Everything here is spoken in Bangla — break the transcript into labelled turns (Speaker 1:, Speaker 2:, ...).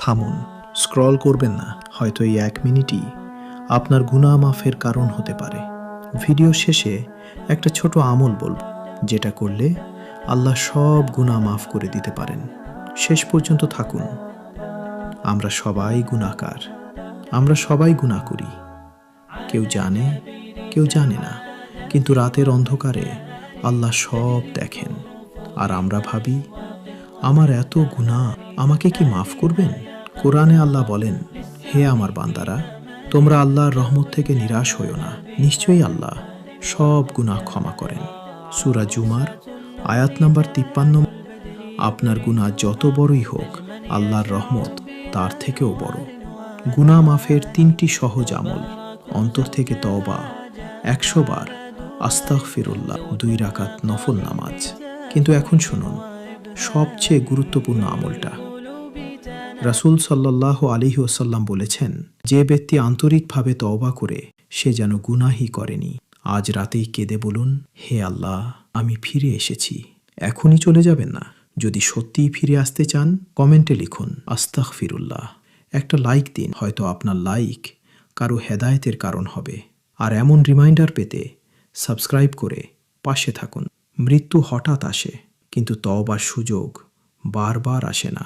Speaker 1: থামুন, স্ক্রল করবেন না। হয়তো এই 1 মিনিটই আপনার গুনাহ মাফের কারণ হতে পারে। ভিডিও শেষে একটা ছোট আমল বলব, যেটা করলে আল্লাহ সব গুনাহ মাফ করে দিতে পারেন। শেষ পর্যন্ত থাকুন। আমরা সবাই গুনাহগার। আমরা সবাই গুনাহ করি। কেউ জানে, কেউ জানে না। কিন্তু রাতের অন্ধকারে আল্লাহ সব দেখেন। আর আমরা ভাবি, আমার এত গুনাহ, আমাকে কি মাফ করবেন? কোরআনে আল্লাহ বলেন, হে আমার বান্দারা, তোমরা আল্লাহর রহমত থেকে নিরাশ হইও না। নিশ্চয়ই আল্লাহ সব গুনাহ ক্ষমা করেন। সূরা জুমার আয়াত নাম্বার 53। আপনার গুনাহ যত বড়ই হোক, আল্লাহর রহমত তার থেকেও বড়। গুনাহ মাফের 3টি সহজ আমল। অন্তর থেকে তওবা, 100 বার আস্তাগফিরুল্লাহ, 2 রাকাত নফল নামাজ। কিন্তু এখন শুনুন সবচেয়ে গুরুত্বপূর্ণ আমলটা। রাসূল সাল্লাল্লাহু আলাইহি ওয়াসাল্লাম বলেছেন, যে ব্যক্তি আন্তরিকভাবে তওবা করে সে যেন গুনাহই করেনি। আজ রাতেই কেঁদে বলুন, হে আল্লাহ, আমি ফিরে এসেছি। এখনই চলে যাবেন না। যদি সত্যিই ফিরে আসতে চান, কমেন্টে লিখুন আস্তাগফিরুল্লাহ। একটা লাইক দিন। হয়তো আপনার লাইক কারো হেদায়েতের কারণ হবে। আর এমন রিমাইন্ডার পেতে সাবস্ক্রাইব করে পাশে থাকুন। মৃত্যু হঠাৎ আসে, কিন্তু তওবার সুযোগ বারবার আসে না।